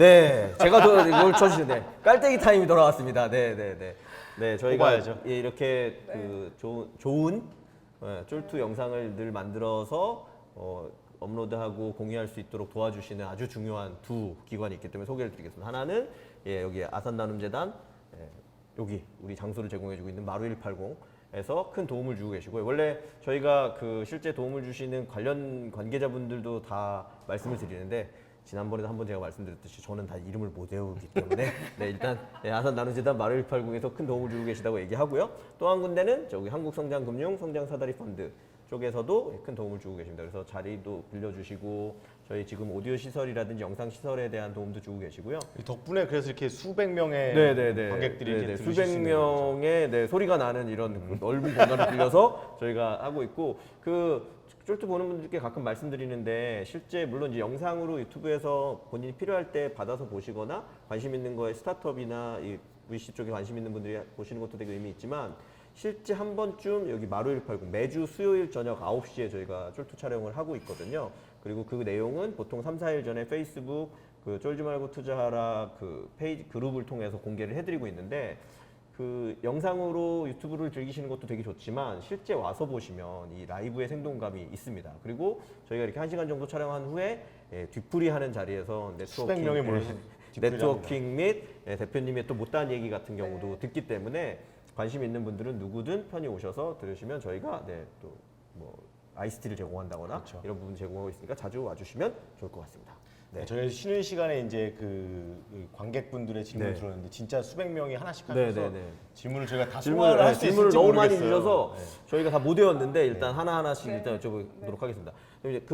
네, 제가 또 이걸 쳐주시는데 깔때기 타임이 돌아왔습니다. 네, 네, 네. 네, 저희가 뽑아야죠. 예, 이렇게 그 좋은 쫄투 영상을 늘 만들어서 업로드하고 공유할 수 있도록 도와주시는 아주 중요한 두 기관이 있기 때문에 소개를 드리겠습니다. 하나는 여기 아산나눔재단, 여기 우리 장소를 제공해주고 있는 마루180에서 큰 도움을 주고 계시고요. 원래 저희가 그 실제 도움을 주시는 관련 관계자분들도 다 말씀을 드리는데 지난번에도 한번 제가 말씀드렸듯이 저는 다 이름을 못 외우기 때문에 네, 일단 아산나눔재단 마루180에서 큰 도움을 주고 계시다고 얘기하고요. 또 한 군데는 저기 한국성장금융 성장사다리펀드 쪽에서도 큰 도움을 주고 계십니다. 그래서 자리도 빌려주시고 저희 지금 오디오 시설이라든지 영상 시설에 대한 도움도 주고 계시고요. 덕분에 그래서 이렇게 수백 명의 관객들이 이렇게 들으실 수백 수 있는 거죠. 명의 소리가 나는 이런 그 넓은 공간을 빌려서 저희가 하고 있고 쫄투 보는 분들께 가끔 말씀드리는데 실제 물론 이제 영상으로 유튜브에서 본인이 필요할 때 받아서 보시거나 관심 있는 거에 스타트업이나 이 VC 쪽에 관심 있는 분들이 보시는 것도 되게 의미 있지만 실제 한 번쯤 여기 마루180 매주 수요일 저녁 9시에 저희가 쫄투 촬영을 하고 있거든요. 그리고 그 내용은 보통 3, 4일 전에 페이스북 그 쫄지 말고 투자하라 그 페이지 그룹을 통해서 공개를 해드리고 있는데 그 영상으로 유튜브를 즐기시는 것도 되게 좋지만 실제 와서 보시면 이 라이브의 생동감이 있습니다. 그리고 저희가 이렇게 1시간 정도 촬영한 후에 뒤풀이 하는 자리에서 수백 명이 모여서 네트워킹 및 대표님의 또 못다한 얘기 같은 경우도 듣기 때문에 관심 있는 분들은 누구든 편히 오셔서 들으시면 저희가 또 뭐 아이스티를 제공한다거나 그렇죠. 이런 부분 제공하고 있으니까 자주 와주시면 좋을 것 같습니다. 네. 저희 쉬는 시간에 이제 그 관객분들의 질문을 네. 들었는데 진짜 수백 명이 하나씩 네, 하셔서 네, 네. 질문을 저희가 다 질문을 소화를 할 수 질문을 있을지 너무 많이 모르겠어요. 주셔서 네. 저희가 다 못 외웠는데 일단 하나하나씩 일단 여쭤보도록 네. 하겠습니다. 그럼 이제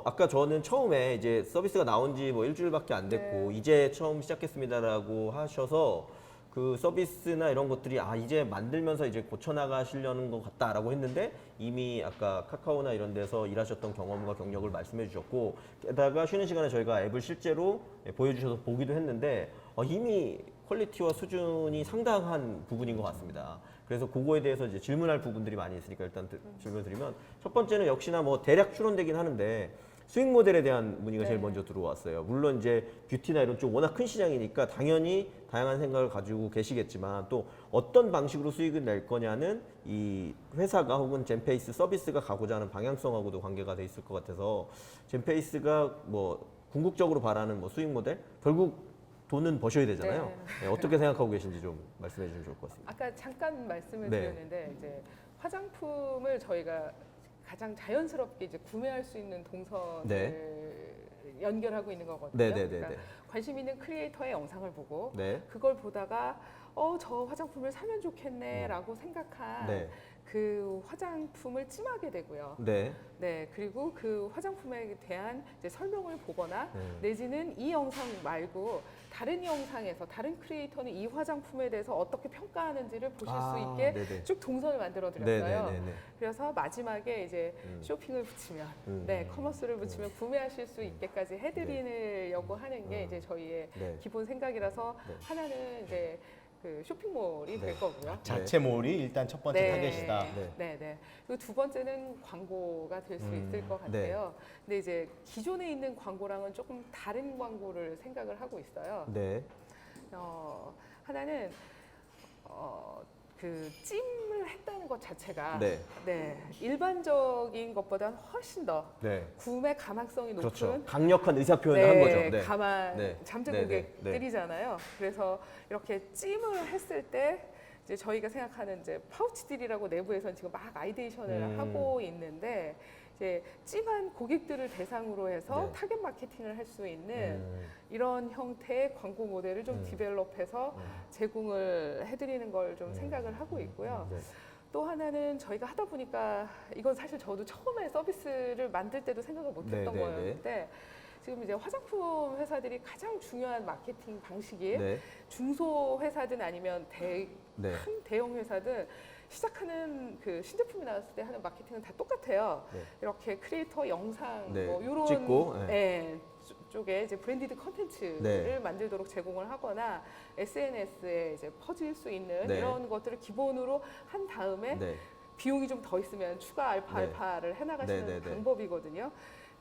아까 저는 처음에 이제 서비스가 나온 지 뭐 일주일밖에 안 됐고 이제 처음 시작했습니다라고 하셔서 그 서비스나 이런 것들이 이제 만들면서 이제 고쳐나가시려는 것 같다라고 했는데 이미 아까 카카오나 이런 데서 일하셨던 경험과 경력을 말씀해 주셨고 게다가 쉬는 시간에 저희가 앱을 실제로 보여주셔서 보기도 했는데 이미 퀄리티와 수준이 상당한 부분인 것 같습니다. 그래서 그거에 대해서 이제 질문할 부분들이 많이 있으니까 일단 질문을 드리면 첫 번째는 역시나 뭐 대략 추론되긴 하는데 수익 모델에 대한 문의가 제일 먼저 들어왔어요. 물론 이제 뷰티나 이런 쪽 워낙 큰 시장이니까 당연히 다양한 생각을 가지고 계시겠지만 또 어떤 방식으로 수익을 낼 거냐는 이 회사가 혹은 젠페이스 서비스가 가고자 하는 방향성하고도 관계가 돼 있을 것 같아서 젠페이스가 뭐 궁극적으로 바라는 뭐 수익 모델 결국 돈은 버셔야 되잖아요. 네, 어떻게 생각하고 계신지 좀 말씀해 주시면 좋을 것 같습니다. 아까 잠깐 말씀을 네. 드렸는데 이제 화장품을 저희가 가장 자연스럽게 이제 구매할 수 있는 동선을 연결하고 있는 거거든요. 그러니까 관심 있는 크리에이터의 영상을 보고 그걸 보다가 저 화장품을 사면 좋겠네라고 생각한 그 화장품을 찜하게 되고요. 네, 그리고 그 화장품에 대한 이제 설명을 보거나 내지는 이 영상 말고 다른 영상에서 다른 크리에이터는 이 화장품에 대해서 어떻게 평가하는지를 보실 수 있게 쭉 동선을 만들어 드렸어요. 그래서 마지막에 이제 쇼핑을 붙이면, 커머스를 붙이면 구매하실 수 있게까지 해드리려고 하는 게 이제 저희의 기본 생각이라서 하나는 이제 그 쇼핑몰이 될 거고요. 자체몰이 일단 첫 번째 타겟이다. 네. 그리고 두 번째는 광고가 될 수 있을 것 같아요. 근데 이제 기존에 있는 광고랑은 조금 다른 광고를 생각을 하고 있어요. 하나는 그 찜을 했다는 것 자체가 일반적인 것보다 훨씬 더 구매 가망성이 높은 그렇죠. 강력한 의사 표현을 한 거죠. 잠재 고객들이잖아요. 그래서 이렇게 찜을 했을 때 이제 저희가 생각하는 이제 파우치딜이라고 내부에서는 지금 막 아이데이션을 하고 있는데 이제 찜한 고객들을 대상으로 해서 타겟 마케팅을 할 수 있는 이런 형태의 광고 모델을 좀 디벨롭해서 제공을 해드리는 걸 좀 생각을 하고 있고요. 또 하나는 저희가 하다 보니까 이건 사실 저도 처음에 서비스를 만들 때도 생각을 못했던 거였는데 지금 이제 화장품 회사들이 가장 중요한 마케팅 방식이 중소 회사든 아니면 큰 대형 회사든 시작하는 그 신제품이 나왔을 때 하는 마케팅은 다 똑같아요. 이렇게 크리에이터 영상 뭐 이런 찍고 쪽에 이제 브랜디드 컨텐츠를 만들도록 제공을 하거나 SNS에 이제 퍼질 수 있는 이런 것들을 기본으로 한 다음에 비용이 좀 더 있으면 추가 알파를 해나가시는 방법이거든요.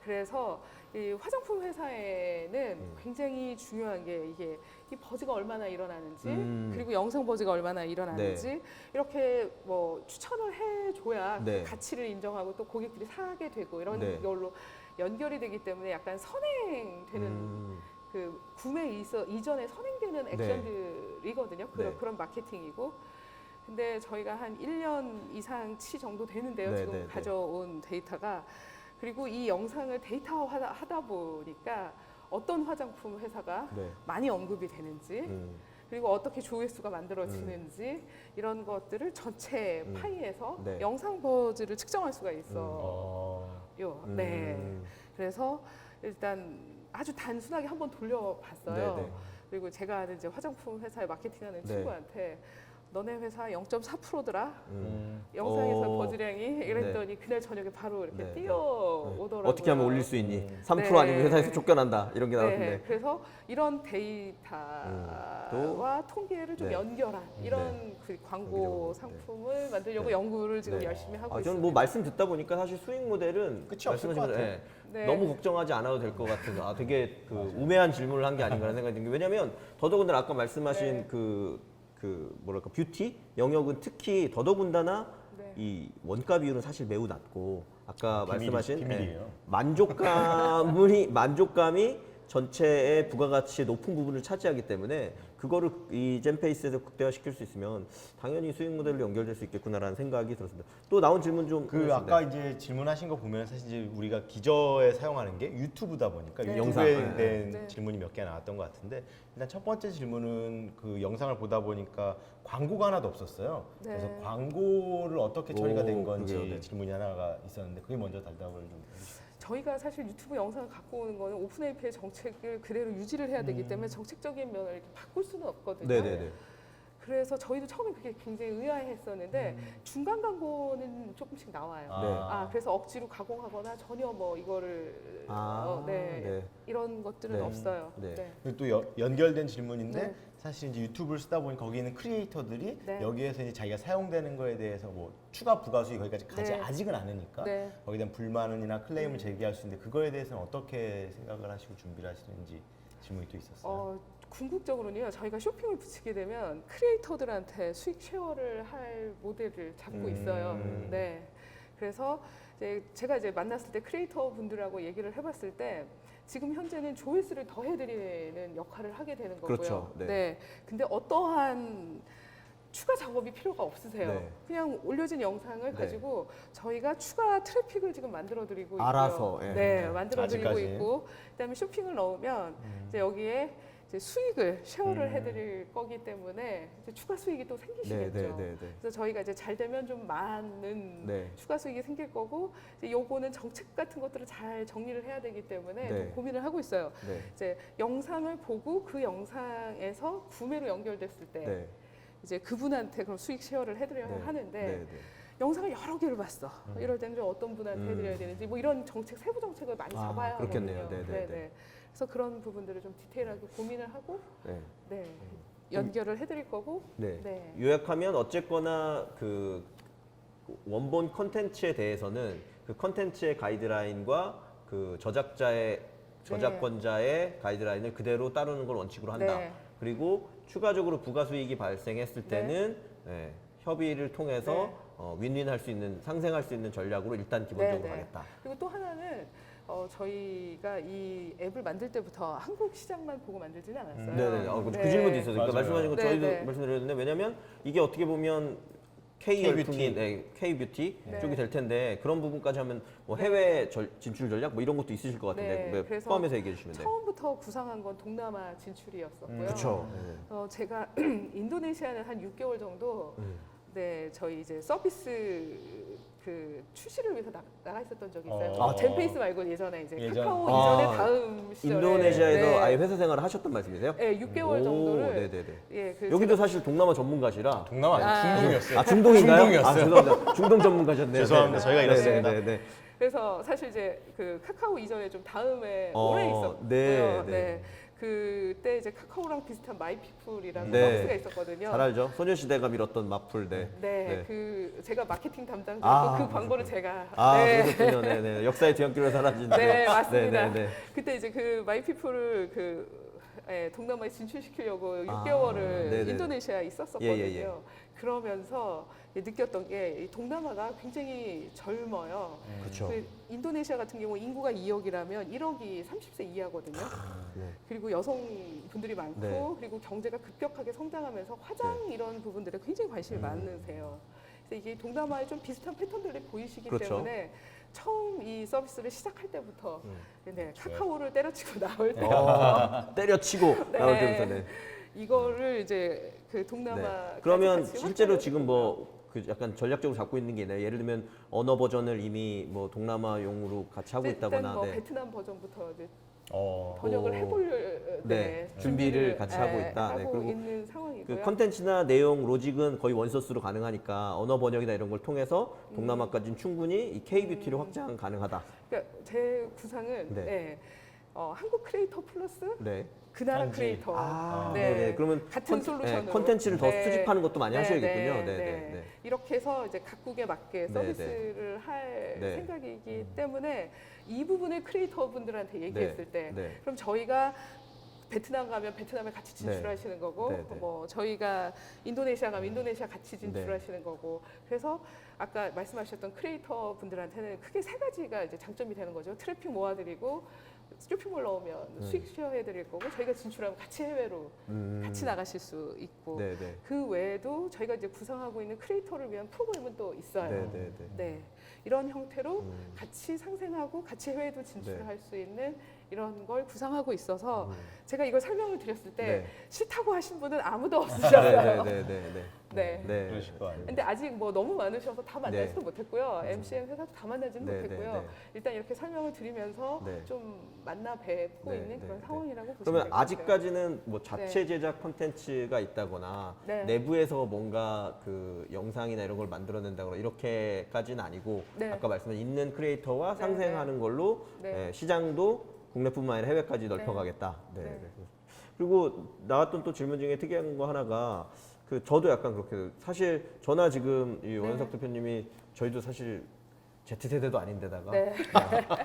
그래서 이 화장품 회사에는 굉장히 중요한 게 이게 이 버즈가 얼마나 일어나는지 그리고 영상 버즈가 얼마나 일어나는지 이렇게 뭐 추천을 해줘야 그 가치를 인정하고 또 고객들이 사게 되고 이런 걸로 연결이 되기 때문에 약간 선행되는 그 구매 이전에 선행되는 액션들이거든요. 그런 마케팅이고. 근데 저희가 한 1년 이상 치 정도 되는데요. 지금 가져온 데이터가. 그리고 이 영상을 데이터화하다 보니까 어떤 화장품 회사가 많이 언급이 되는지 그리고 어떻게 조회수가 만들어지는지 이런 것들을 전체 파이에서 영상 버즈를 측정할 수가 있어요. 그래서 일단 아주 단순하게 한번 돌려봤어요. 그리고 제가 아는 이제 화장품 회사에 마케팅하는 친구한테 너네 회사 0.4%더라. 영상에서 버즈량이 이랬더니 그날 저녁에 바로 이렇게 뛰어오더라고요. 어떻게 하면 올릴 수 있니? 3% 아니면 회사에서 쫓겨난다. 이런 게 나왔는데. 그래서 이런 데이터와 통계를 좀 연결한 이런 그 광고 상품을 만들려고 연구를 지금 열심히 하고 있습니다. 저는 뭐 말씀 듣다 보니까 사실 수익 모델은 끝이 없을 것 같아요. 너무 걱정하지 않아도 될 것 같아서 되게 그 우매한 질문을 한 게 아닌가라는 생각이 드는 게 왜냐면 더더군다나 아까 말씀하신 그 뭐랄까 뷰티 영역은 특히 더더군다나 이 원가 비율은 사실 매우 낮고 아까 말씀하신 비밀이에요. 만족감이 전체의 부가가치의 높은 부분을 차지하기 때문에 그거를 이 젠페이스에서 극대화시킬 수 있으면 당연히 수익 모델로 연결될 수 있겠구나라는 생각이 들었습니다. 또 나온 질문 좀 아까 이제 질문하신 거 보면 사실 이제 우리가 기저에 사용하는 게 유튜브다 보니까 유튜브에 영상. 대한 질문이 몇 개 나왔던 것 같은데 일단 첫 번째 질문은 그 영상을 보다 보니까 광고가 하나도 없었어요. 그래서 광고를 어떻게 처리가 된 건지 질문이 하나가 있었는데 그게 먼저 답을 좀 해주시죠. 저희가 사실 유튜브 영상을 갖고 오는 거는 오픈 API 정책을 그대로 유지를 해야 되기 때문에 정책적인 면을 이렇게 바꿀 수는 없거든요. 그래서 저희도 처음에 그게 굉장히 의아했었는데 중간 광고는 조금씩 나와요. 그래서 억지로 가공하거나 전혀 뭐 이거를 이런 것들은 없어요. 그리고 또 연결된 질문인데 사실 이제 유튜브를 쓰다 보니 거기 있는 크리에이터들이 여기에서 이제 자기가 사용되는 거에 대해서 뭐 추가 부가수익 거기까지 가지 아직은 않으니까 거기에 대한 불만이나 클레임을 제기할 수 있는데 그거에 대해서는 어떻게 생각을 하시고 준비를 하시는지 질문이 또 있었어요. 궁극적으로는요. 저희가 쇼핑을 붙이게 되면 크리에이터들한테 수익 쉐어를 할 모델을 잡고 있어요. 그래서 제가 만났을 때 크리에이터 분들하고 얘기를 해봤을 때 지금 현재는 조회수를 더해드리는 역할을 하게 되는 거고요. 그렇죠. 근데 어떠한 추가 작업이 필요가 없으세요. 그냥 올려진 영상을 가지고 저희가 추가 트래픽을 지금 만들어드리고 있고요. 알아서. 만들어드리고 아직까지. 있고 그다음에 쇼핑을 넣으면 이제 여기에 이제 수익을 쉐어를 해드릴 거기 때문에 이제 추가 수익이 또 생기시겠죠. 그래서 저희가 이제 잘 되면 좀 많은 추가 수익이 생길 거고 이제 요거는 정책 같은 것들을 잘 정리를 해야 되기 때문에 좀 고민을 하고 있어요. 이제 영상을 보고 그 영상에서 구매로 연결됐을 때 이제 그분한테 그럼 수익 쉐어를 해드려야 하는데 영상을 여러 개를 봤어. 이럴 때는 좀 어떤 분한테 해드려야 되는지 뭐 이런 정책 세부 정책을 많이 잡아야 그렇겠네요. 하거든요. 그래서 그런 부분들을 좀 디테일하게 고민을 하고 연결을 해드릴 거고. 요약하면 어쨌거나 그 원본 컨텐츠에 대해서는 그 컨텐츠의 가이드라인과 그 저작권자의 가이드라인을 그대로 따르는 걸 원칙으로 한다. 그리고 추가적으로 부가 수익이 발생했을 때는 협의를 통해서 윈윈할 수 있는 상생할 수 있는 전략으로 일단 기본적으로 가겠다. 그리고 또 하나는 저희가 이 앱을 만들 때부터 한국 시장만 보고 만들지는 않았어요. 그 질문도 있어요. 그러니까 말씀하신 거 저희도 말씀드렸는데 왜냐면 이게 어떻게 보면 K-열풍인 K-뷰티 쪽이 될 텐데 그런 부분까지 하면 뭐 해외 진출 전략 뭐 이런 것도 있으실 것 같은데 그래서 포함해서 얘기해 주시면 돼요. 처음부터 구상한 건 동남아 진출이었었고요. 그렇죠. 제가 인도네시아는 한 6개월 정도 저희 이제 서비스 그 출시를 위해서 나가 있었던 적이 있어요. 젠페이스 말고 예전에 이제 카카오 이전에 다음 시절에 인도네시아에서 아예 회사 생활을 하셨던 말씀이세요? 6개월 정도를 여기도 사실 동남아 전문가시라. 동남아 아니 중동이었어요. 중동인가요? 중동이었어요. 죄송합니다. 중동 전문가셨네요. 죄송합니다. 저희가 이랬습니다. 그래서 사실 이제 그 카카오 이전에 좀 다음에 오래 있었고요. 그때 이제 카카오랑 비슷한 마이피플이라는 네. 서비스가 있었거든요. 잘 알죠. 소녀시대가 밀었던 마플. 네, 네. 그 제가 마케팅 담당자고 아, 그 광고를 제가 그렇군요. 네네. 역사의 뒤안길로 사라진. 네, 맞습니다. 네네네. 그때 이제 그 마이피플을 동남아에 진출시키려고 아, 6개월을 네네네. 인도네시아에 있었었거든요. 예. 그러면서 느꼈던 게 이 동남아가 굉장히 젊어요. 그렇죠. 그 인도네시아 같은 경우 인구가 2억이라면 1억이 30세 이하거든요. 네. 그리고 여성분들이 많고 네. 그리고 경제가 급격하게 성장하면서 화장 이런 부분들에 굉장히 관심이 많으세요. 그래서 이게 동남아에 좀 비슷한 패턴들이 보이시기 그렇죠. 때문에 처음 이 서비스를 시작할 때부터 네, 그렇죠. 카카오를 때려치고 나올 때 때려치고 네. 나올 때부터. 네. 이거를 이제 그 동남아 네. 그러면 실제로 지금 그 약간 전략적으로 잡고 있는 게 있나요? 예를 들면 언어 버전을 이미 뭐 동남아용으로 같이 하고 있다거나. 뭐 네. 베트남 버전부터 이제 어. 번역을 해볼 준비를 같이 하고 있다. 하고 네. 그리고 있는 상황이고요. 그 컨텐츠나 내용 로직은 거의 원소스로 가능하니까 언어 번역이나 이런 걸 통해서 동남아까지는 충분히 이 K-뷰티를 확장 가능하다. 그러니까 제 구상은 네. 한국 크리에이터 플러스 네. 그 나라 현지. 크리에이터. 네네. 그러면 같은 솔루션으로 컨텐츠를 더 네. 수집하는 것도 많이 하셔야겠군요. 네. 네. 이렇게 해서 이제 각국에 맞게 네, 서비스를 할 네. 생각이기 때문에 이 부분을 크리에이터 분들한테 얘기했을 때 네. 그럼 저희가 베트남 가면 베트남에 같이 진출하시는 거고 네, 네. 뭐 저희가 인도네시아 가면 인도네시아 같이 진출하시는 거고 그래서 아까 말씀하셨던 크리에이터 분들한테는 크게 세 가지가 이제 장점이 되는 거죠. 트래픽 모아드리고 쇼핑몰 넣으면 수익 쉐어해드릴 거고 저희가 진출하면 같이 해외로 같이 나가실 수 있고 네네. 그 외에도 저희가 이제 구상하고 있는 크리에이터를 위한 프로그램은 또 있어요. 네네네. 네. 이런 형태로 같이 상생하고 같이 해외도 진출할 수 있는 이런 걸 구상하고 있어서 제가 이걸 설명을 드렸을 때 네. 싫다고 하신 분은 아무도 없으셨어요. 네. 그러실 거 아니에요. 근데 아직 뭐 너무 많으셔서 다 만나지도 네. 못했고요. MCN 회사도 다 만나지는 네, 못했고요. 네, 네. 일단 이렇게 설명을 드리면서 네. 좀 만나 뵙고 네, 있는 네, 그런 네. 상황이라고 보시면 그러면 될 것 같아요. 아직까지는 뭐 자체 제작 콘텐츠가 있다거나 네. 내부에서 뭔가 그 영상이나 이런 걸 만들어낸다거나 이렇게까지는 아니고 네. 아까 말씀하신 있는 크리에이터와 네, 상생하는 걸로 네. 시장도 국내뿐만 아니라 해외까지 넓혀가겠다. 네. 네. 그리고 나왔던 또 질문 중에 특이한 거 하나가 그 저도 약간 그렇게 사실 저나 지금 이 원석 대표님이 저희도 사실 Z세대도 아닌데다가 네.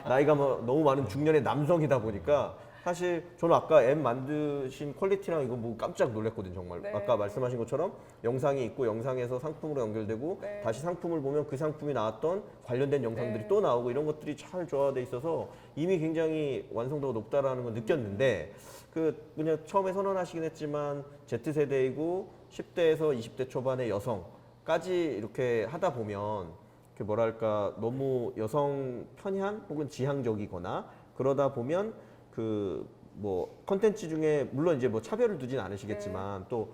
나이가 뭐 너무 많은 중년의 남성이다 보니까 사실 저는 아까 앱 만드신 퀄리티랑 이거 뭐 깜짝 놀랐거든요 정말. 네. 아까 말씀하신 것처럼 영상이 있고 영상에서 상품으로 연결되고 네. 다시 상품을 보면 그 상품이 나왔던 관련된 영상들이 또 나오고 이런 것들이 잘 조화돼 있어서 이미 굉장히 완성도가 높다라는 걸 느꼈는데 그 그냥 처음에 선언하시긴 했지만 Z세대이고 10대에서 20대 초반의 여성까지 이렇게 하다 보면 그 뭐랄까 너무 여성 편향 혹은 지향적이거나 그러다 보면 그 뭐 컨텐츠 중에 물론 이제 뭐 차별을 두진 않으시겠지만 또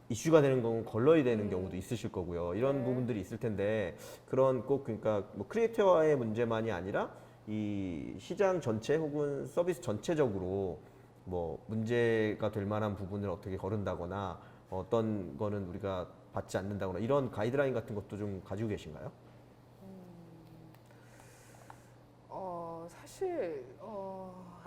이슈가 되는 건 걸러야 되는 경우도 있으실 거고요. 이런 부분들이 있을 텐데 그런 꼭 그러니까 뭐 크리에이터와의 문제만이 아니라 이 시장 전체 혹은 서비스 전체적으로 뭐 문제가 될 만한 부분을 어떻게 거른다거나 어떤 거는 우리가 받지 않는다거나 이런 가이드라인 같은 것도 좀 가지고 계신가요? 사실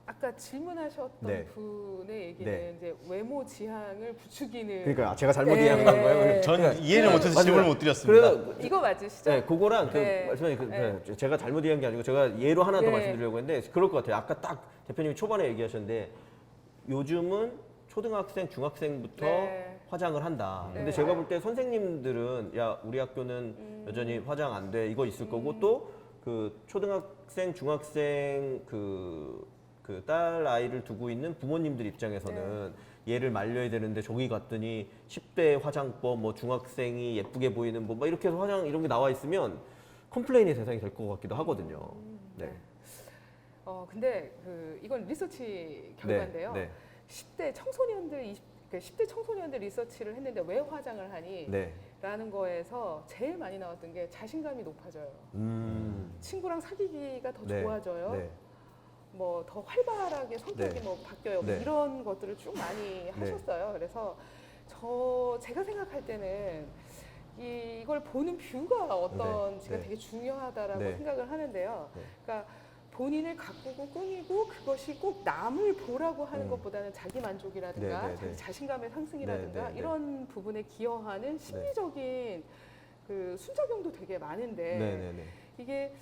아까 질문하셨던 네. 분의 얘기는 네. 이제 외모 지향을 부추기는 그러니까 제가 잘못 이해한 거예요. 저는 이해를 못해서 맞아요. 질문을 못 드렸습니다. 그래서 이거 맞으시죠? 네, 그거랑 네. 말씀하신 네. 제가 잘못 이해한 게 아니고 제가 예로 하나 더 네. 말씀드리려고 했는데 그럴 것 같아요. 아까 딱 대표님이 초반에 얘기하셨는데 요즘은 초등학생, 중학생부터 네. 화장을 한다. 근데 네. 제가 볼 때 선생님들은 야 우리 학교는 여전히 화장 안 돼. 이거 있을 거고 또 그 초등학생, 중학생 그 딸 아이를 두고 있는 부모님들 입장에서는 얘를 말려야 되는데 저기 갔더니 10대 화장법, 뭐 중학생이 예쁘게 보이는 뭐 이렇게 해서 화장 이런 게 나와 있으면 컴플레인의 대상이 될 것 같기도 하거든요. 네. 근데 이건 리서치 결과인데요. 네. 10대 청소년들 10대 청소년들 리서치를 했는데 왜 화장을 하니? 네. 라는 거에서 제일 많이 나왔던 게 자신감이 높아져요. 친구랑 사귀기가 더 네. 좋아져요. 네. 뭐 더 활발하게 성격이 네. 뭐 바뀌어요. 네. 이런 것들을 쭉 많이 하셨어요. 그래서 제가 생각할 때는 이걸 보는 뷰가 어떤지가 네. 되게 중요하다라고 네. 생각을 하는데요. 네. 그러니까 본인을 가꾸고 꾸미고 그것이 꼭 남을 보라고 하는 것보다는 자기 만족이라든가 네, 네, 자기 네. 자신감의 상승이라든가 네, 네, 네. 이런 부분에 기여하는 심리적인 그 순작용도 되게 많은데 네네네. 이게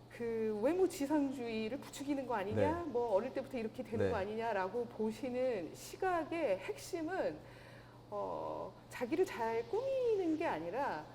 그 외모 지상주의를 부추기는 거 아니냐, 네. 뭐 어릴 때부터 이렇게 되는 네. 거 아니냐라고 보시는 시각의 핵심은 자기를 잘 꾸미는 게 아니라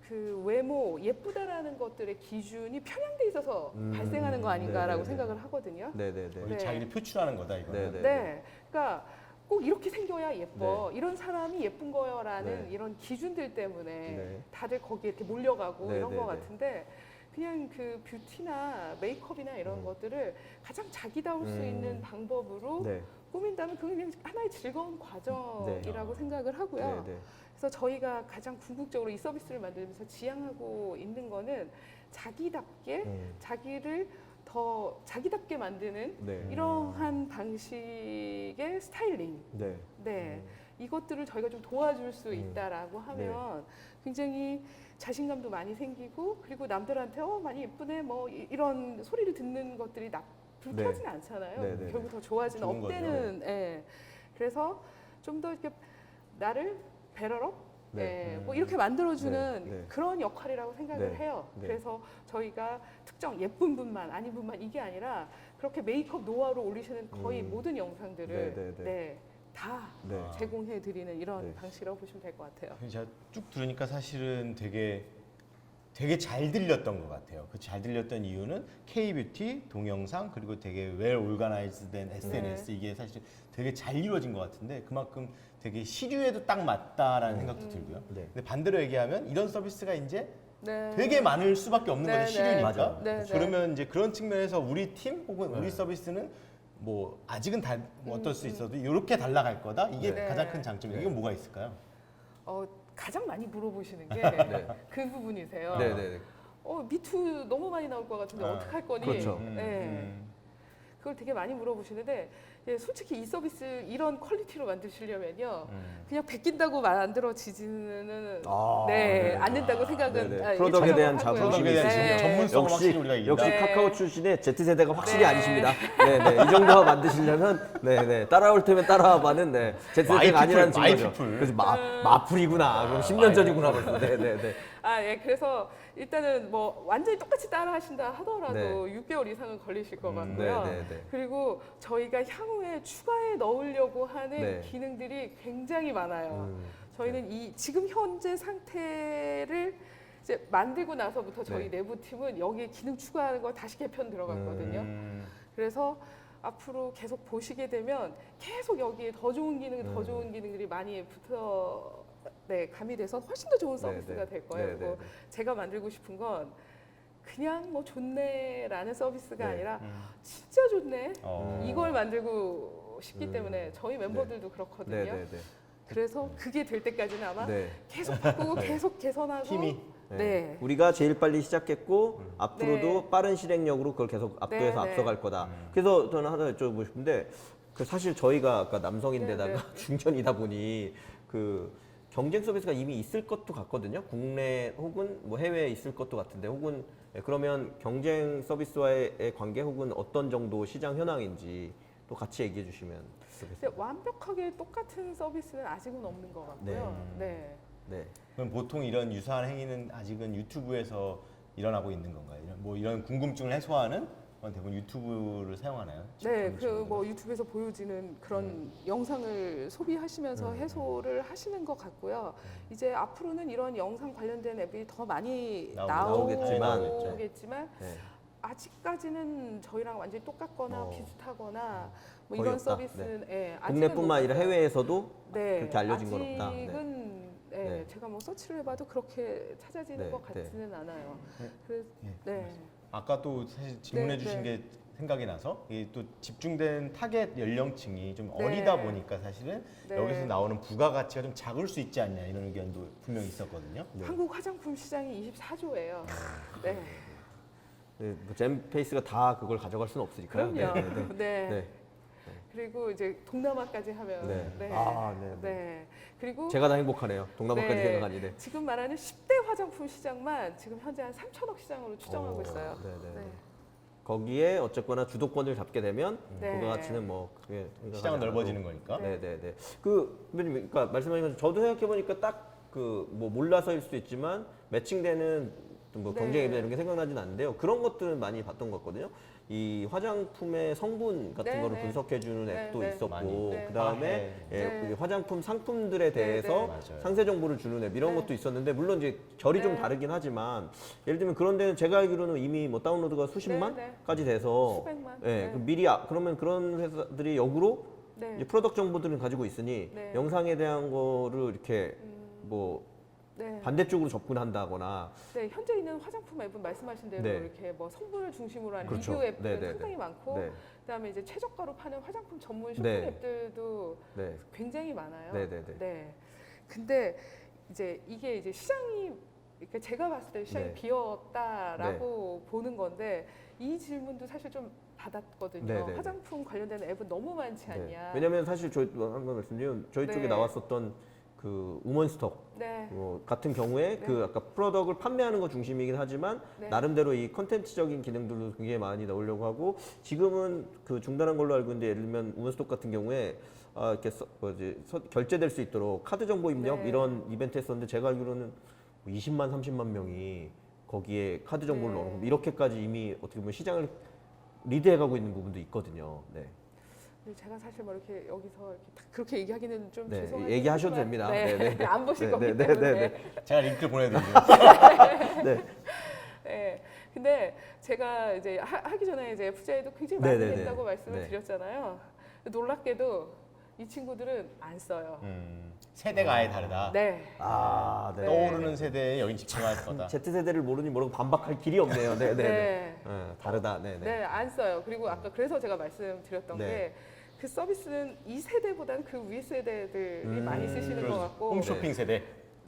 그 외모 예쁘다라는 것들의 기준이 편향돼 있어서 발생하는 거 아닌가라고 네네네. 생각을 하거든요. 네네네. 우리 네. 자기를 표출하는 거다 이거는. 네네. 네, 그러니까 꼭 이렇게 생겨야 예뻐. 이런 사람이 예쁜 거요라는 네. 이런 기준들 때문에 네. 다들 거기에 이렇게 몰려가고 네, 이런 네, 거 네. 같은데 그냥 그 뷰티나 메이크업이나 이런 것들을 가장 자기다울 수 있는 방법으로 네. 꾸민다면 그게 그냥 하나의 즐거운 과정이라고 네. 생각을 하고요. 네네. 그래서 저희가 가장 궁극적으로 이 서비스를 만들면서 지향하고 있는 거는 자기답게 자기를 더 자기답게 만드는 네. 이러한 방식의 스타일링. 네. 네. 이것들을 저희가 좀 도와줄 수 있다라고 하면 굉장히 자신감도 많이 생기고 그리고 남들한테 많이 예쁘네 뭐 이런 소리를 듣는 것들이 불쾌하진 않잖아요. 네, 네, 결국 더 좋아지는 좋은 업되는. 예. 그래서 좀 더 이렇게 나를 배럴업 네. 뭐 이렇게 만들어주는 네, 네. 그런 역할이라고 생각을 네, 해요. 네. 그래서 저희가 특정 예쁜 분만 아닌 분만 이게 아니라 그렇게 메이크업 노하우를 올리시는 거의 모든 영상들을 네, 네, 네. 다 네. 제공해드리는 이런 네. 방식이라고 보시면 될 것 같아요. 제가 쭉 들으니까 사실은 되게 잘 들렸던 것 같아요. 그 잘 들렸던 이유는 K-뷰티, 동영상 그리고 되게 웰 오르가나이즈된 SNS 이게 사실 되게 잘 이루어진 것 같은데 그만큼 되게 시류에도 딱 맞다라는 생각도 들고요. 네. 근데 반대로 얘기하면 이런 서비스가 이제 네. 되게 많을 수밖에 없는 네, 거죠. 시류니까. 맞아요. 네, 네. 그러면 이제 그런 측면에서 우리 팀 혹은 우리 서비스는 뭐 아직은 뭐 어떨 수 있어도 이렇게 달라갈 거다. 이게 네. 가장 큰 장점이에요. 이건 뭐가 있을까요? 가장 많이 물어보시는 게 그 부분이세요. 네네. 미투 너무 많이 나올 것 같은데 어떡할 거니? 그렇죠. 네. 그걸 되게 많이 물어보시는데 솔직히 이 서비스 이런 퀄리티로 만드시려면요 그냥 베낀다고 만들어지지는 않는다고 생각은 네네. 프로덕에 대한 자부심이 자부심이 프로덕에 대한 있으시죠. 전문성을 확실히 우리가 이긴다. 역시 네. 카카오 출신의 Z세대가 확실히 네. 아니십니다. 네네. 이 정도 만드시려면 네네. 따라올 테면 따라와봐는 Z세대가 아니라는 마이 증거죠. 피플. 그래서 마풀이구나. 그럼 10년 전이구나 벌써. 네네네. 그래서 일단은 뭐 완전히 똑같이 따라 하신다 하더라도 네. 6개월 이상은 걸리실 것 같고요. 네네네. 그리고 저희가 향후에 추가해 넣으려고 하는 네. 기능들이 굉장히 많아요. 저희는 이 지금 현재 상태를 이제 만들고 나서부터 저희 네. 내부 팀은 여기에 기능 추가하는 거 다시 개편 들어갔거든요. 그래서 앞으로 계속 보시게 되면 계속 여기에 더 좋은 기능, 더 좋은 기능들이 많이 가미돼서 훨씬 더 좋은 서비스가 네, 될 거예요. 네, 그리고 네, 네. 제가 만들고 싶은 건 그냥 뭐 좋네라는 서비스가 네. 아니라 진짜 좋네 어. 이걸 만들고 싶기 때문에 저희 멤버들도 그렇거든요. 네네네. 그래서 그게 될 때까지는 아마 네. 계속 바꾸고 계속 개선하고 팀이. 네. 우리가 제일 빨리 시작했고 앞으로도 네. 빠른 실행력으로 그걸 계속 압도해서 네, 네. 앞서갈 거다. 그래서 저는 하나 여쭤보고 싶은데 그 사실 저희가 아까 남성인데다가 네, 중년이다 보니 그 경쟁 서비스가 이미 있을 것도 같거든요. 국내 혹은 뭐 해외에 있을 것도 같은데 혹은 그러면 경쟁 서비스와의 관계 혹은 어떤 정도 시장 현황인지 또 같이 얘기해 주시면 좋겠습니다. 근데 완벽하게 똑같은 서비스는 아직은 없는 것 같고요. 네. 네. 그럼 보통 이런 유사한 행위는 아직은 유튜브에서 일어나고 있는 건가요? 이런 궁금증을 해소하는 건 대부분 유튜브를 사용하나요? 네, 그 뭐 유튜브에서 보여지는 그런 영상을 소비하시면서 해소를 하시는 것 같고요. 이제 앞으로는 이런 영상 관련된 앱이 더 많이 나오겠지만, 나오겠지만 네. 아직까지는 저희랑 완전히 똑같거나 비슷하거나 뭐 거의 이런 없다. 서비스는 아직은 국내뿐만 아니라 없어요. 해외에서도 네, 그렇게 알려진 건 없다. 네. 아직은 네. 제가 뭐 서치를 해봐도 그렇게 찾아지는 네, 것 네. 같지는 않아요. 네. 그래서 네. 아까 또 사실 질문해 네, 주신 네. 게 생각이 나서 이게 또 집중된 타겟 연령층이 좀 네. 어리다 보니까 사실은 네. 여기서 나오는 부가가치가 좀 작을 수 있지 않냐 이런 의견도 분명히 있었거든요. 한국 화장품 시장이 24조예요. 네. 네, 뭐 잼페이스가 다 그걸 가져갈 수는 없으니까요. 그럼요. 네, 네, 네. 네. 네. 그리고 이제 동남아까지 하면 네. 아, 네, 네. 그리고 제가 다 행복하네요. 동남아까지 네. 생각하니. 네. 지금 말하는 10대 화장품 시장만 지금 현재 한 3천억 시장으로 추정하고 있어요. 네, 네, 네. 거기에 어쨌거나 주도권을 잡게 되면 네. 부가가치는 뭐 그게 시장은 넓어지는 거니까. 네네네. 그 선배님, 그러니까 말씀하신 것처럼 저도 생각해 보니까 딱 그 뭐 몰라서일 수도 있지만 매칭되는 뭐 네. 경쟁 앱이나 이런 게 생각나진 않는데요. 그런 것들은 많이 봤던 것 같거든요. 이 화장품의 성분 같은 네, 거를 네. 분석해주는 네, 앱도 네. 있었고, 많이. 네. 그 다음에 네. 화장품 상품들에 대해서 맞아요. 상세 정보를 주는 앱 이런 네. 것도 있었는데 물론 이제 결이 좀 네. 다르긴 하지만 예를 들면 그런 데는 제가 알기로는 이미 뭐 다운로드가 수십만까지 돼서 수백만. 예, 네. 그 미리 그러면 그런 회사들이 역으로 네. 이제 프로덕트 정보들을 가지고 있으니 네. 영상에 대한 거를 이렇게 뭐 네. 반대쪽으로 접근한다거나 네, 현재 있는 화장품 앱은 말씀하신 대로 네. 이렇게 뭐 성분을 중심으로 한 그렇죠. 리뷰 앱들 네, 네, 상당히 네. 많고, 네. 그다음에 이제 최저가로 파는 화장품 전문 쇼핑 네. 앱들도 네. 굉장히 많아요. 네, 네, 네. 네. 근데 이제 이게 이제 시장이 그러니까 제가 봤을 때 시장이 네. 비었다라고 보는 건데 이 질문도 사실 좀 받았거든요. 네, 네, 네. 화장품 관련된 앱은 너무 많지 않냐. 왜냐면 사실 저희 한번 말씀드리면 저희 네. 쪽에 나왔었던 그 우먼스톡 네. 같은 경우에 네. 그 아까 프로덕트를 판매하는 거 중심이긴 하지만 네. 나름대로 이 컨텐츠적인 기능들도 굉장히 많이 넣으려고 하고 지금은 그 중단한 걸로 알고 있는데 예를 들면 우먼스톡 같은 경우에 이렇게 결제될 수 있도록 카드 정보 입력 네. 이런 이벤트 했었는데 제가 알기로는 20만 30만 명이 거기에 카드 정보를 네. 넣어놓고 이렇게까지 이미 어떻게 보면 시장을 리드해가고 있는 부분도 있거든요. 네. 근데 제가 사실 뭐 이렇게 여기서 이렇게 딱 그렇게 얘기하기는 좀 네, 죄송하긴 얘기하셔도 하지만 됩니다. 네. 네, 네, 네. 안 보실 네, 거기 네, 네, 때문에. 네, 네. 제가 링크를 보내드리죠. 네. 네. 근데 제가 이제 하기 전에 이제 FJ도 굉장히 네, 많이 네, 네. 했다고 말씀을 네. 드렸잖아요. 놀랍게도 이 친구들은 안 써요. 세대가 아예 다르다. 네. 아, 네. 떠오르는 세대에 여긴 집중할 거다. Z세대를 모르니 뭐라고 반박할 길이 없네요. 네, 네, 네. 네. 다르다. 네, 네. 네, 안 써요. 그리고 아까 그래서 제가 말씀드렸던 네. 게 그 서비스는 이 세대보다는 그 위 세대들이 많이 쓰시는 것 같고. 홈쇼핑 세대.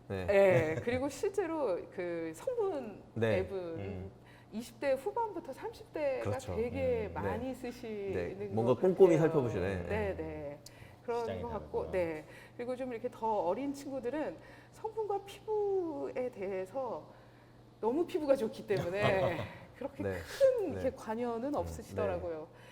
네. 네. 그리고 실제로 그 성분 네. 앱은 20대 후반부터 30대가 그렇죠. 되게 네. 많이 쓰시는 네. 것 뭔가 같아요. 꼼꼼히 살펴보시네. 네, 네. 그런 시장이 것 같고, 다르구나. 네. 그리고 좀 이렇게 더 어린 친구들은 성분과 피부에 대해서 너무 피부가 좋기 때문에 그렇게 네. 큰 네. 이렇게 관여는 없으시더라고요.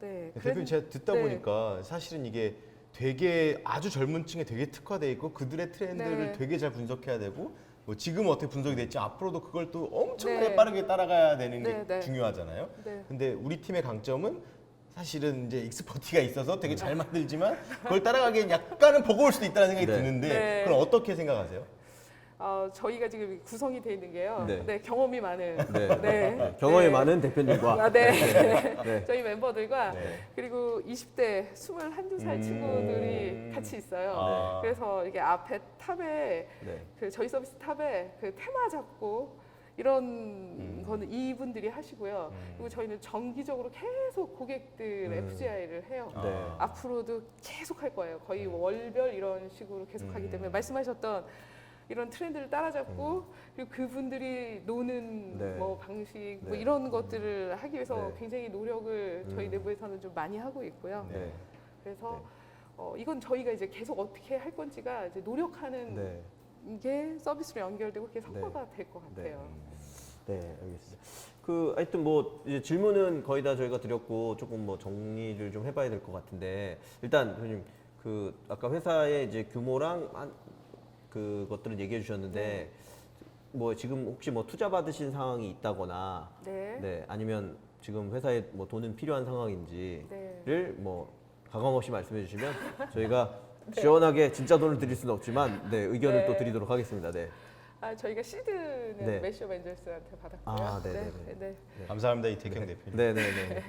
네. 대표님 제가 듣다 네. 보니까 사실은 이게 되게 아주 젊은 층에 되게 특화돼 있고 그들의 트렌드를 네. 되게 잘 분석해야 되고 뭐 지금 어떻게 분석이 됐지 앞으로도 그걸 또 엄청나게 네. 빠르게 따라가야 되는 게 네, 네. 중요하잖아요. 네. 근데 우리 팀의 강점은 사실은 이제 익스퍼티가 있어서 되게 잘 만들지만 그걸 따라가기엔 약간은 버거울 수도 있다는 생각이 네. 드는데 네. 그럼 어떻게 생각하세요? 저희가 지금 구성이 돼 있는 게요. 네. 네, 경험이 많은. 네. 네. 경험이 네. 많은 대표님과 아, 네. 네. 저희 멤버들과 네. 그리고 20대 21살 친구들이 같이 있어요. 아. 그래서 이게 앞에 탑에 네. 그 저희 서비스 탑에 그 테마 잡고 이런 거는 이분들이 하시고요. 그리고 저희는 정기적으로 계속 고객들 FGI를 해요. 네. 앞으로도 계속 할 거예요. 거의 월별 이런 식으로 계속 하기 때문에 말씀하셨던 이런 트렌드를 따라잡고 그리고 그분들이 노는 네. 뭐 방식 뭐 네. 이런 것들을 하기 위해서 네. 굉장히 노력을 저희 내부에서는 좀 많이 하고 있고요. 네. 그래서 이건 저희가 이제 계속 어떻게 할 건지가 이제 노력하는 네. 게 서비스로 연결되고 그게 성과가 될 것 같아요. 네, 알겠습니다. 하여튼 뭐 이제 질문은 거의 다 저희가 드렸고 조금 뭐 정리를 좀 해봐야 될 것 같은데 일단 교수님 아까 회사의 이제 규모랑 그것들은 얘기해 주셨는데 뭐 지금 혹시 뭐 투자 받으신 상황이 있다거나 네. 아니면 지금 회사에 뭐 돈은 필요한 상황인지를 네. 뭐 가감 없이 말씀해 주시면 저희가 시원하게 진짜 돈을 드릴 수는 없지만 의견을 네. 또 드리도록 하겠습니다. 네. 저희가 시드는 네. 메시어 벤저스한테 받았고요. 아, 네, 네, 네. 네. 감사합니다 이태경 대표님. 네, 네, 네.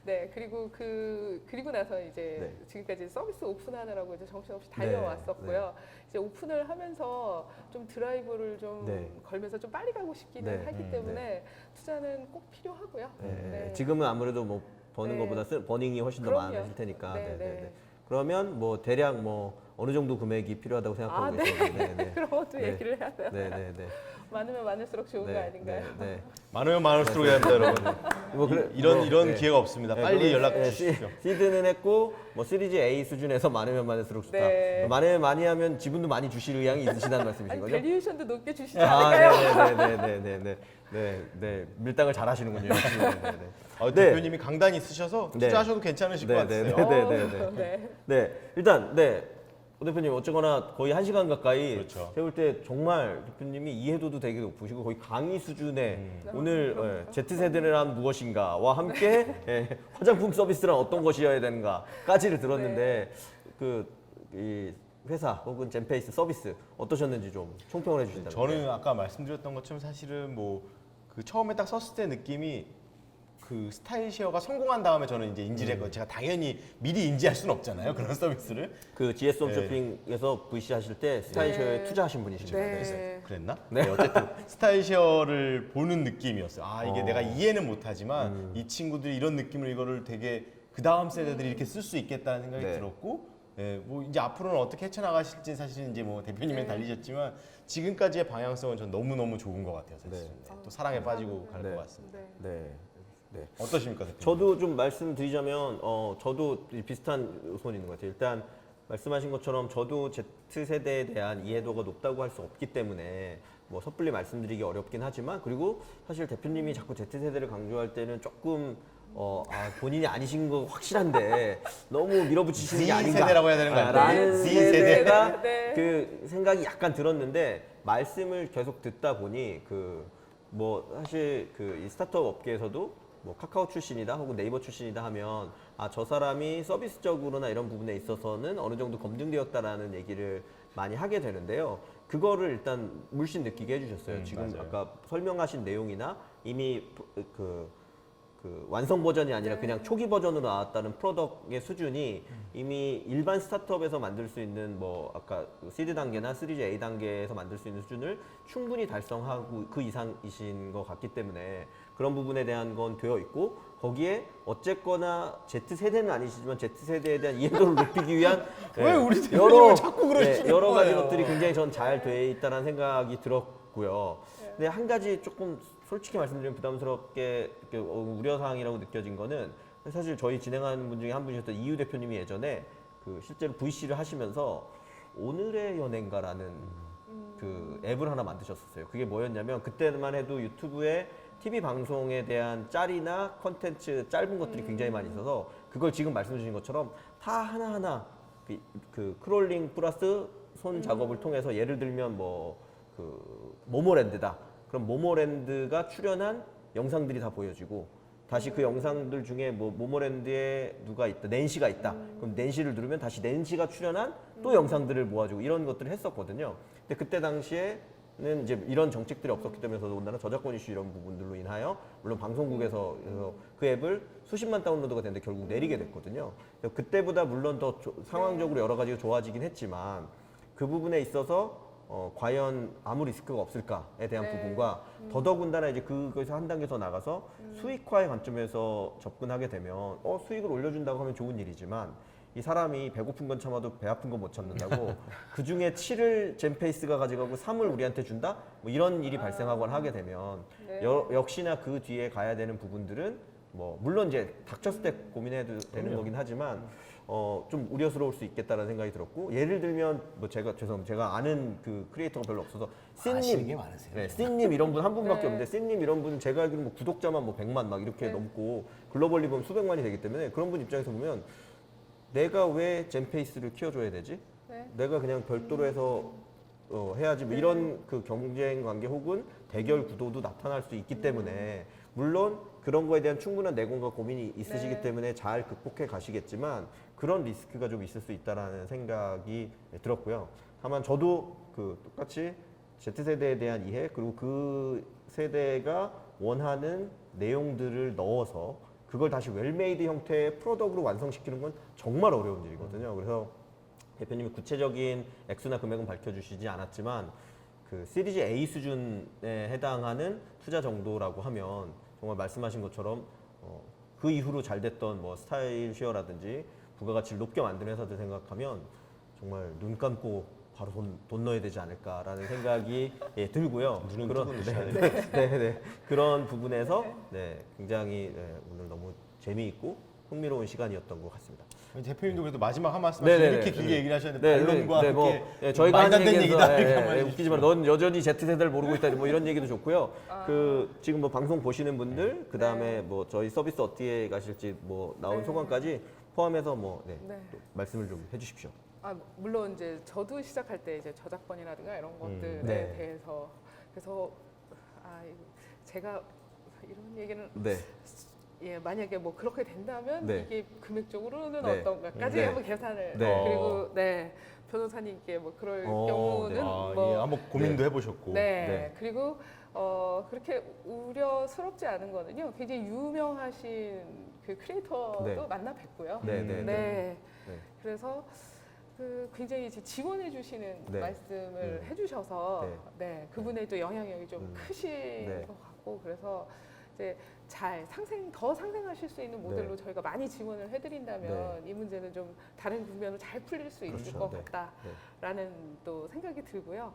네, 그리고 그리고 나서 이제 네. 지금까지 서비스 오픈하느라고 이제 정신없이 달려왔었고요. 이제 오픈을 하면서 좀 드라이브를 좀 네. 걸면서 좀 빨리 가고 싶기는 네. 하기 때문에 투자는 꼭 필요하고요. 네. 지금은 아무래도 뭐 버는 네. 것보다 버닝이 훨씬 더 그럼요. 많으실 테니까. 네, 네, 네, 네. 네. 그러면 뭐 대략 뭐 어느 정도 금액이 필요하다고 생각하고 네. 계세요? 네, 네. 그런 것도 네. 얘기를 해야 돼요. 네, 네, 네. 많으면 많을수록 좋은 거 아닌가요? 네. 많으면 많을수록 해야 합니다, 여러분. 뭐 이런 네. 기회가 없습니다. 네, 빨리 그러면, 연락 네, 주십시오. 시드는 했고 뭐 시리즈 A 수준에서 많으면 많을수록 좋다. 네. 많으면 많이 하면 지분도 많이 주실 의향이 있으시다는 말씀이신 아니, 거죠? 밸류에이션도 높게 주시지 아, 않을까요? 네. 밀당을 잘하시는군요. 네. 대표님이 강단이 있으셔서 네. 투자하셔도 괜찮으실 것 같아요. 네. 일단 오 대표님 어쨌거나 거의 1시간 가까이 그렇죠. 세울 때 정말 대표님이 이해도도 되게 높으시고 거의 강의 수준의 오늘 Z세대란 무엇인가와 함께 화장품 서비스란 어떤 것이어야 되는가까지를 들었는데 이 회사 혹은 젠페이스 서비스 어떠셨는지 좀 총평을 해주신다면. 저는 아까 말씀드렸던 것처럼 사실은 뭐 그 처음에 딱 썼을 때 느낌이 그 스타일시어가 성공한 다음에 저는 이제 인지를 했거든요. 제가 당연히 미리 인지할 수는 없잖아요. 그런 서비스를. 그 GS 홈쇼핑에서 VC 하실 때 스타일쇼에 투자하신 분이십니다. 네. 그랬나? 네. 어쨌든 스타일시어를 보는 느낌이었어요. 아 이게 내가 이해는 못하지만 이 친구들이 이런 느낌을 이거를 되게 그 다음 세대들이 이렇게 쓸 수 있겠다는 생각이 들었고, 뭐 이제 앞으로는 어떻게 헤쳐나가실지 사실은 이제 뭐 대표님에 달리셨지만 지금까지의 방향성은 전 너무 너무 좋은 것 같아요. 사실. 또 사랑에 빠지고 갈 것 같습니다. 네. 어떠십니까, 대표님? 저도 좀 말씀드리자면 저도 비슷한 요소는 있는 것 같아요. 일단 말씀하신 것처럼 저도 Z세대에 대한 이해도가 높다고 할 수 없기 때문에 뭐 섣불리 말씀드리기 어렵긴 하지만, 그리고 사실 대표님이 자꾸 Z세대를 강조할 때는 조금 본인이 아니신 거 확실한데 너무 밀어붙이시는 게 아닌가 Z세대라고 해야 되는 거 아니에요? 라는 Z세대. 세대가 네. 그 생각이 약간 들었는데, 말씀을 계속 듣다 보니 뭐 사실 이 스타트업 업계에서도 뭐 카카오 출신이다 혹은 네이버 출신이다 하면 저 사람이 서비스적으로나 이런 부분에 있어서는 어느 정도 검증되었다라는 얘기를 많이 하게 되는데요. 그거를 일단 물씬 느끼게 해주셨어요. 지금 맞아요. 아까 설명하신 내용이나 이미 그 완성 버전이 아니라 그냥 초기 버전으로 나왔다는 프로덕트의 수준이 이미 일반 스타트업에서 만들 수 있는 뭐 아까 시드 단계나 시리즈 A 단계에서 만들 수 있는 수준을 충분히 달성하고 그 이상이신 것 같기 때문에 그런 부분에 대한 건 되어 있고, 거기에 어쨌거나 Z세대는 아니시지만 Z세대에 대한 이해도를 높이기 위한 왜 우리 대표님을 자꾸 그러시는 여러 가지 거예요? 것들이 굉장히 전 잘 돼 있다는 생각이 들었고요. 근데 한 가지 조금 솔직히 말씀드리면 부담스럽게 우려사항이라고 느껴진 거는, 사실 저희 진행하는 분 중에 한 분이셨던 이유 대표님이 예전에 실제로 VC를 하시면서 오늘의 연예인가라는 그 앱을 하나 만드셨었어요. 그게 뭐였냐면, 그때만 해도 유튜브에 TV 방송에 대한 짤이나 컨텐츠 짧은 것들이 굉장히 많이 있어서 그걸 지금 말씀 주신 것처럼 다 하나하나 그 크롤링 플러스 손 작업을 통해서, 예를 들면 모모랜드다. 그럼 모모랜드가 출연한 영상들이 다 보여지고, 다시 그 영상들 중에 모모랜드에 누가 있다, 낸시가 있다. 그럼 낸시를 누르면 다시 낸시가 출연한 또 영상들을 모아주고 이런 것들을 했었거든요. 근데 그때 당시에는 이제 이런 정책들이 없었기 때문에 더군다나 저작권 이슈 이런 부분들로 인하여 물론 방송국에서 그 앱을 수십만 다운로드가 됐는데 결국 내리게 됐거든요. 그때보다 물론 더 상황적으로 여러 가지가 좋아지긴 했지만 그 부분에 있어서 과연 아무 리스크가 없을까에 대한 부분과 더더군다나 이제 그것에서 한 단계 더 나가서 수익화의 관점에서 접근하게 되면 수익을 올려준다고 하면 좋은 일이지만, 이 사람이 배고픈 건 참아도 배 아픈 건 못 참는다고 그 중에 7을 젠페이스가 가져가고 3을 우리한테 준다? 뭐 이런 일이 발생하거나 하게 되면 역시나 그 뒤에 가야 되는 부분들은 뭐 물론 이제 닥쳤을 때 고민해도 되는 거긴 하지만 좀 우려스러울 수 있겠다는 생각이 들었고, 예를 들면 뭐 제가 아는 그 크리에이터가 별로 없어서 아시는 게 많으세요. 네, 씬님 이런 분 한 분밖에 없는데, 씬님 이런 분은 제가 알기로 뭐 구독자만 뭐 100만 막 이렇게 넘고 글로벌리 보면 수백만이 되기 때문에, 그런 분 입장에서 보면 내가 왜 젠페이스를 키워줘야 되지? 내가 그냥 별도로 해서 해야지 뭐 이런 그 경쟁 관계 혹은 대결 구도도 나타날 수 있기 때문에, 물론 그런 거에 대한 충분한 내공과 고민이 있으시기 때문에 잘 극복해 가시겠지만 그런 리스크가 좀 있을 수 있다라는 생각이 들었고요. 다만 저도 똑같이 Z세대에 대한 이해, 그리고 그 세대가 원하는 내용들을 넣어서 그걸 다시 웰메이드 형태의 프로덕트로 완성시키는 건 정말 어려운 일이거든요. 그래서 대표님이 구체적인 액수나 금액은 밝혀주시지 않았지만 그 시리즈 A 수준에 해당하는 투자 정도라고 하면 정말 말씀하신 것처럼 그 이후로 잘 됐던 뭐 스타일시어라든지 부가가치를 높게 만드는 회사들 생각하면 정말 눈 감고 바로 돈 넣어야 되지 않을까라는 생각이 예, 들고요. 눈은 그런 뜨고 넣으셔야 네. 그런 부분에서 네, 굉장히 오늘 너무 재미있고 흥미로운 시간이었던 것 같습니다. 대표님도 그래도 마지막 한 말씀 네네네. 이렇게 길게 얘기를 하셨는데 반론과 함께 저희가 말도 안 하는 되는 얘기에서 얘기다 이렇게 한번 웃기지만 넌 여전히 Z세대를 모르고 있다 뭐 이런 얘기도 좋고요. 그 지금 뭐 방송 보시는 분들 그다음에 뭐 저희 서비스 어떻게 가실지 뭐 나온 소감까지 포함해서 뭐 또 말씀을 좀 해주십시오. 물론 이제 저도 시작할 때 이제 저작권이라든가 이런 것들에 대해서 그래서 제가 이런 얘기는 예, 만약에 뭐 그렇게 된다면 이게 금액적으로는 어떤가까지 한번 계산을 그리고 변호사님께 뭐 그럴 경우는 뭐 한번 고민도 해보셨고 그리고 그렇게 우려스럽지 않은 거는요 굉장히 유명하신 그 크리에이터도 만나 뵙고요. 그래서 굉장히 이제 지원해 주시는 말씀을 해주셔서 그분의 또 영향력이 좀 크신 것 같고 그래서 이제 더 상생하실 수 있는 모델로 저희가 많이 지원을 해드린다면 이 문제는 좀 다른 국면으로 잘 풀릴 수 있을 것 같다라는 또 생각이 들고요.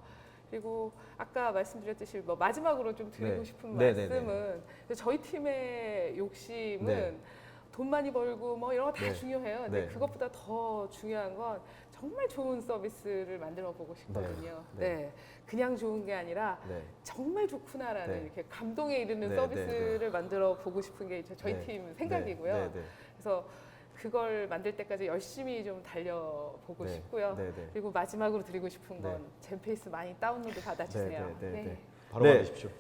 그리고 아까 말씀드렸듯이 뭐 마지막으로 좀 드리고 싶은 말씀은 저희 팀의 욕심은 돈 많이 벌고 뭐 이런 거 다 중요해요. 근데 그것보다 더 중요한 건 정말 좋은 서비스를 만들어 보고 싶거든요. 그냥 좋은 게 아니라 정말 좋구나라는 이렇게 감동에 이르는 서비스를 만들어 보고 싶은 게 저희 팀 생각이고요. 그래서 그걸 만들 때까지 열심히 좀 달려보고 싶고요. 그리고 마지막으로 드리고 싶은 건 젠페이스 많이 다운로드 받아주세요. 바로 받으십시오.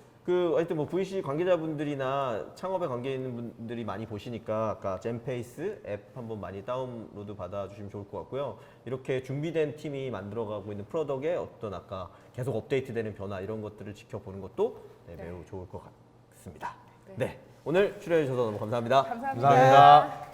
하여튼 뭐 VC 관계자분들이나 창업에 관계 있는 분들이 많이 보시니까 아까 젠페이스 앱 한번 많이 다운로드 받아주시면 좋을 것 같고요. 이렇게 준비된 팀이 만들어가고 있는 프로덕의 어떤 아까 계속 업데이트되는 변화 이런 것들을 지켜보는 것도 매우 좋을 것 같습니다. 오늘 출연해 주셔서 너무 감사합니다. 감사합니다.